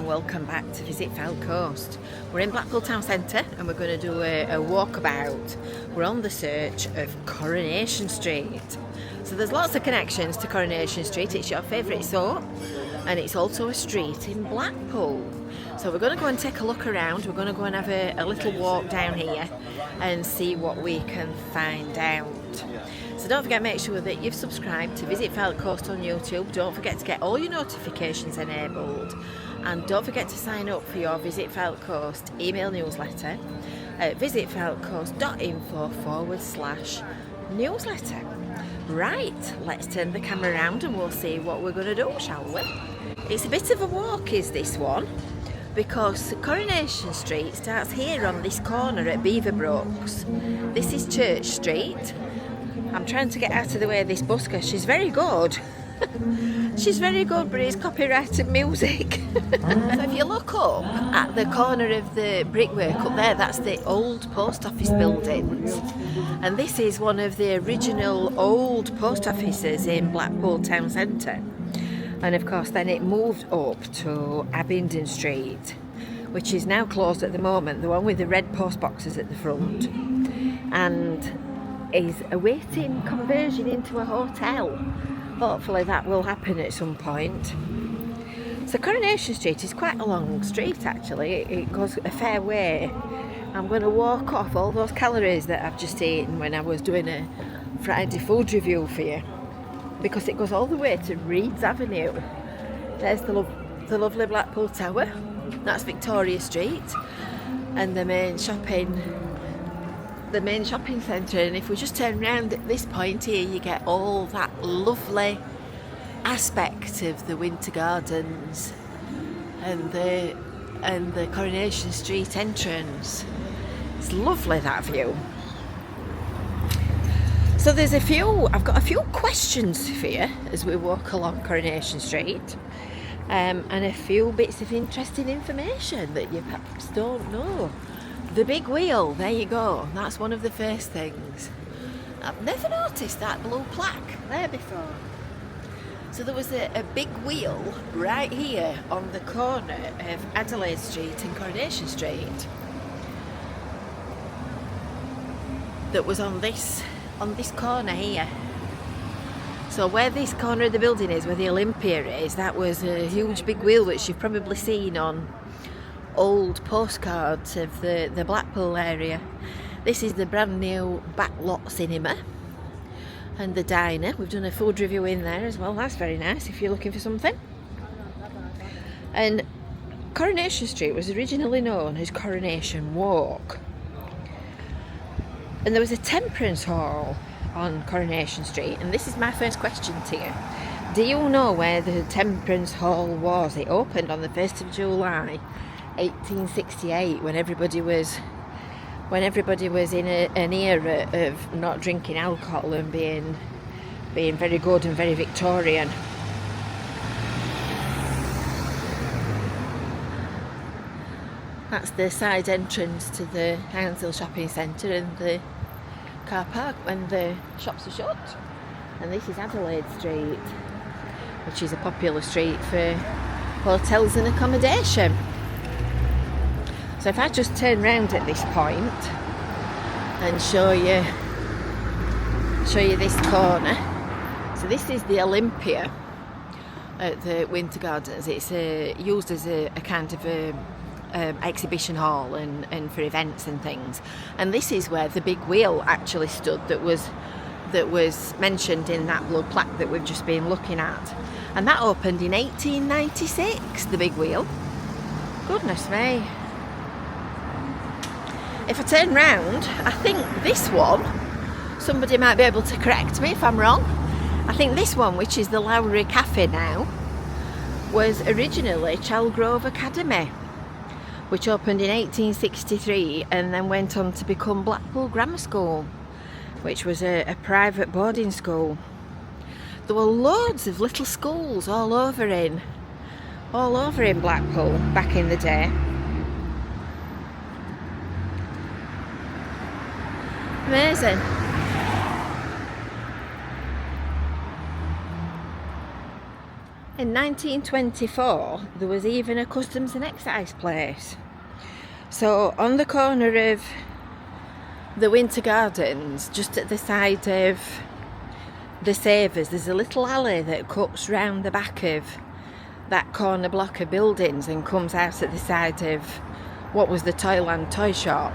and welcome back to Visit Fylde Coast. We're in Blackpool town centre and we're going to do a walkabout. We're on the search of Coronation Street. So there's lots of connections to Coronation Street. It's your favourite sort, and it's also a street in Blackpool. So we're going to go and take a look around. We're going to go and have a little walk down here and see what we can find out. So don't forget, make sure that you've subscribed to Visit Fylde Coast on YouTube. Don't forget to get all your notifications enabled, and don't forget to sign up for your Visit Fylde Coast email newsletter at visitfyldcoast.info/newsletter. Right, let's turn the camera around and we'll see what we're going to do, shall we? It's a bit of a walk, is this one, because Coronation Street starts here on this corner at Beaverbrooks. This is Church Street. I'm trying to get out of the way of this bus because she's very good. She's very good, but it's copyrighted music. So if you look up at the corner of the brickwork up there, that's the old post office buildings. And this is one of the original old post offices in Blackpool town centre. And of course then it moved up to Abingdon Street, which is now closed at the moment, the one with the red post boxes at the front, and is awaiting conversion into a hotel. Hopefully that will happen at some point. So Coronation Street is quite a long street actually. It goes a fair way. I'm going to walk off all those calories that I've just eaten when I was doing a Friday food review for you, because it goes all the way to Reeds Avenue. There's the lovely Blackpool Tower. That's Victoria Street, and the main shopping centre. And if we just turn around at this point here, you get all that lovely aspect of the Winter Gardens and the Coronation Street entrance. It's lovely, that view. So I've got a few questions for you as we walk along Coronation Street, and a few bits of interesting information that you perhaps don't know. The big wheel, there you go, that's one of the first things. I've never noticed that blue plaque there before. So there was a big wheel right here on the corner of Adelaide Street and Coronation Street that was on this corner here. So where this corner of the building is, where the Olympia is, that was a huge big wheel which you've probably seen on old postcards of the Blackpool area. This is the brand new backlot cinema and the diner. We've done a food review in there as well. That's very nice if you're looking for something. And Coronation Street was originally known as Coronation Walk, and there was a temperance hall on Coronation Street. And this is my first question to you. Do you know where the temperance hall was? It opened on the 1st of July 1868, when everybody was in an era of not drinking alcohol and being very good and very Victorian. That's the side entrance to the Hounshill Shopping Centre and the car park when the shops are shut. And this is Adelaide Street, which is a popular street for hotels and accommodation. So if I just turn round at this point and show you this corner. So this is the Olympia at the Winter Gardens. It's used as a kind of exhibition hall and for events and things. And this is where the big wheel actually stood that was mentioned in that blue plaque that we've just been looking at. And that opened in 1896, the big wheel. Goodness me. If I turn round, I think this one, somebody might be able to correct me if I'm wrong. I think this one, which is the Lowry Cafe now, was originally Chalgrove Academy, which opened in 1863 and then went on to become Blackpool Grammar School, which was a private boarding school. There were loads of little schools all over in Blackpool back in the day. Amazing. In 1924, there was even a customs and excise place. So on the corner of the Winter Gardens, just at the side of the Savers, there's a little alley that cuts round the back of that corner block of buildings and comes out at the side of what was the Toyland toy shop.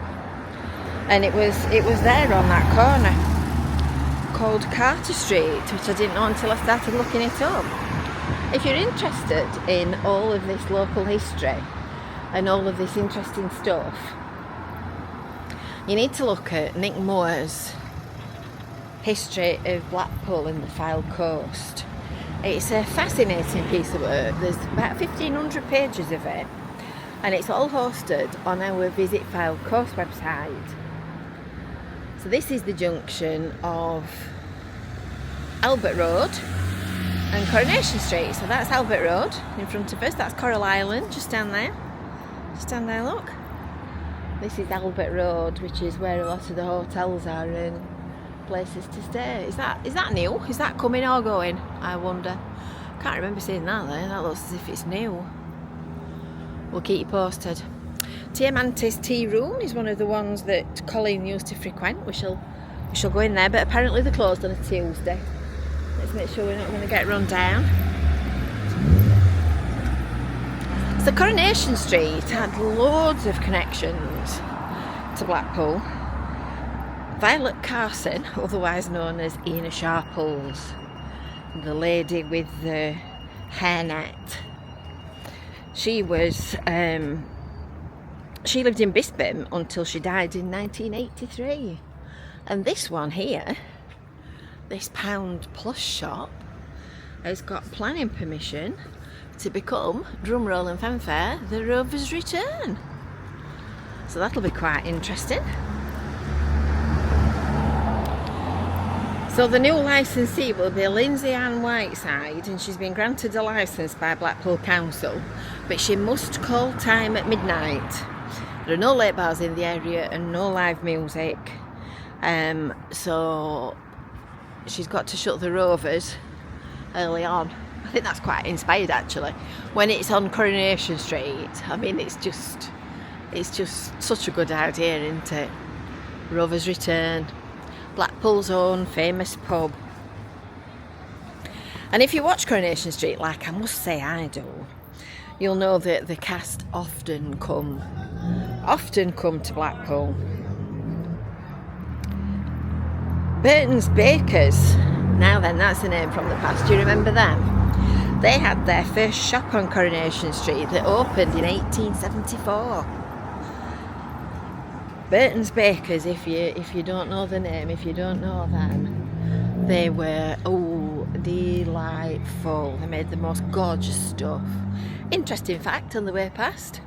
And it was there on that corner called Coronation Street, which I didn't know until I started looking it up. If you're interested in all of this local history and all of this interesting stuff, you need to look at Nick Moore's History of Blackpool and the Fylde Coast. It's a fascinating piece of work. There's about 1,500 pages of it, and it's all hosted on our Visit Fylde Coast website. So this is the junction of Albert Road and Coronation Street. So that's Albert Road in front of us. That's Coral Island just down there. Just down there, look. This is Albert Road, which is where a lot of the hotels are and places to stay. Is that new? Is that coming or going? I wonder. Can't remember seeing that there. That looks as if it's new. We'll keep you posted. Tiamante's Tea Room is one of the ones that Colleen used to frequent. We shall go in there, but apparently they're closed on a Tuesday. Let's make sure we're not going to get run down. So Coronation Street had loads of connections to Blackpool. Violet Carson, otherwise known as Ina Sharples, the lady with the hairnet, she lived in Bisping until she died in 1983. And this one here, this Pound Plus shop, has got planning permission to become, drumroll and fanfare, the Rover's Return. So that'll be quite interesting. So the new licensee will be Lindsay Ann Whiteside, and she's been granted a licence by Blackpool Council, but she must call time at midnight. There are no late bars in the area and no live music, so she's got to shut the Rovers early on. I think that's quite inspired actually. When it's on Coronation Street, I mean it's just such a good idea, isn't it? Rover's Return, Blackpool's own famous pub. And if you watch Coronation Street, like I must say I do, you'll know that the cast often come to Blackpool. Burton's Bakers, now then, that's a name from the past. Do you remember them? They had their first shop on Coronation Street that opened in 1874. Burton's Bakers, if you don't know the name, if you don't know them, they were delightful. They made the most gorgeous stuff. Interesting fact on the way past,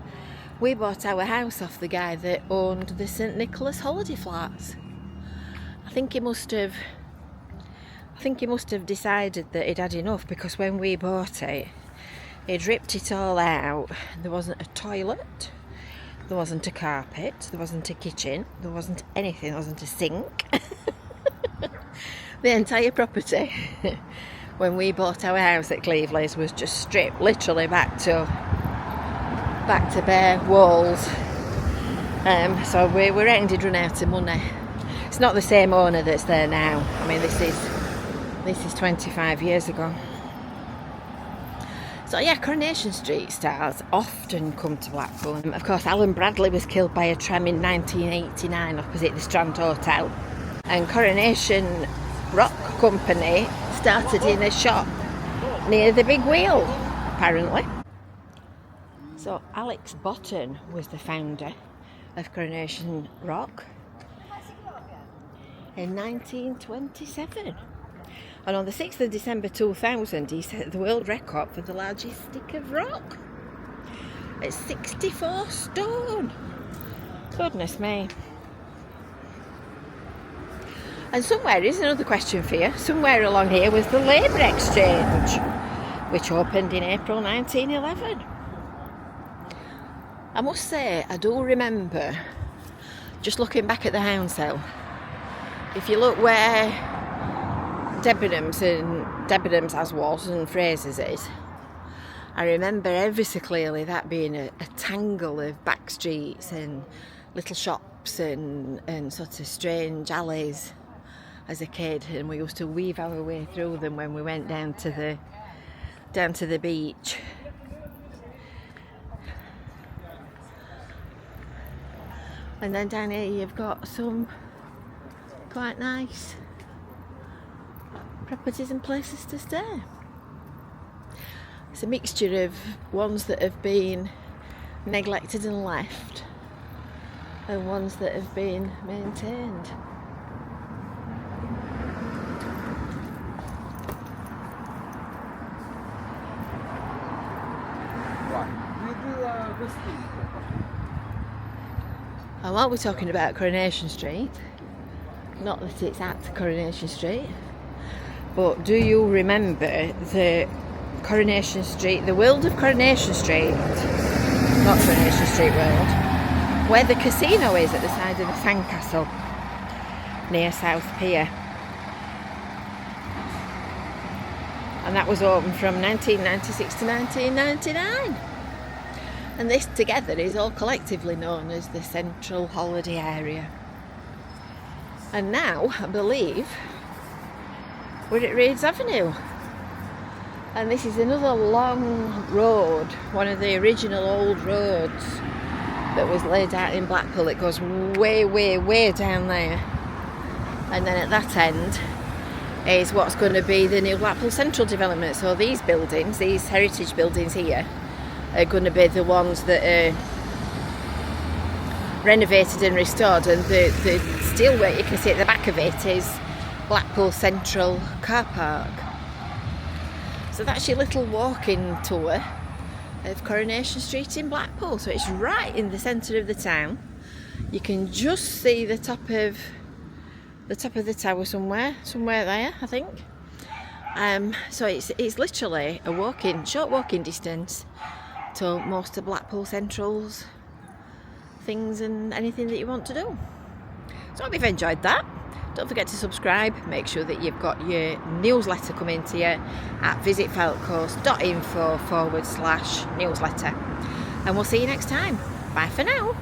we bought our house off the guy that owned the St Nicholas holiday flats. I think he must have decided that he'd had enough, because when we bought it, he'd ripped it all out. There wasn't a toilet, there wasn't a carpet, there wasn't a kitchen, there wasn't anything, there wasn't a sink. The entire property, when we bought our house at Cleveland's, was just stripped literally back to bare walls. So we're ended run out of money. It's not the same owner that's there now. I mean, this is 25 years ago. So yeah, Coronation Street stars often come to Blackpool. Of course, Alan Bradley was killed by a tram in 1989 opposite the Strand Hotel. And Coronation Rock Company started in a shop near the Big Wheel, apparently. So Alex Botton was the founder of Coronation Rock in 1927. And on the 6th of December 2000, he set the world record for the largest stick of rock. It's 64 stone. Goodness me. And somewhere, here's another question for you, somewhere along here was the Labour Exchange, which opened in April 1911. I must say, I do remember, just looking back at the Hounsell, if you look where Debenhams as was and Fraser's is, I remember ever so clearly that being a tangle of back streets and little shops and sort of strange alleys as a kid, and we used to weave our way through them when we went down to the beach. And then down here you've got some quite nice properties and places to stay. It's a mixture of ones that have been neglected and left and ones that have been maintained. And while we're talking about Coronation Street, not that it's at Coronation Street, but do you remember the Coronation Street, the world of Coronation Street, not Coronation Street World, where the casino is at the side of the sandcastle near South Pier? And that was open from 1996 to 1999. And this together is all collectively known as the Central Holiday Area. And now, I believe, we're at Reeds Avenue. And this is another long road, one of the original old roads that was laid out in Blackpool. It goes way, way, way down there. And then at that end is what's going to be the new Blackpool Central development. So these buildings, these heritage buildings here, are going to be the ones that are renovated and restored, and the steelwork you can see at the back of it is Blackpool Central car park. So that's your little walking tour of Coronation Street in Blackpool. So it's right in the centre of the town. You can just see the top of the tower somewhere there, I think. So it's literally a short walking distance to most of Blackpool Central's things and anything that you want to do. So I hope you've enjoyed that. Don't forget to subscribe. Make sure that you've got your newsletter coming to you at visitfyldecoast.info/newsletter. And we'll see you next time. Bye for now.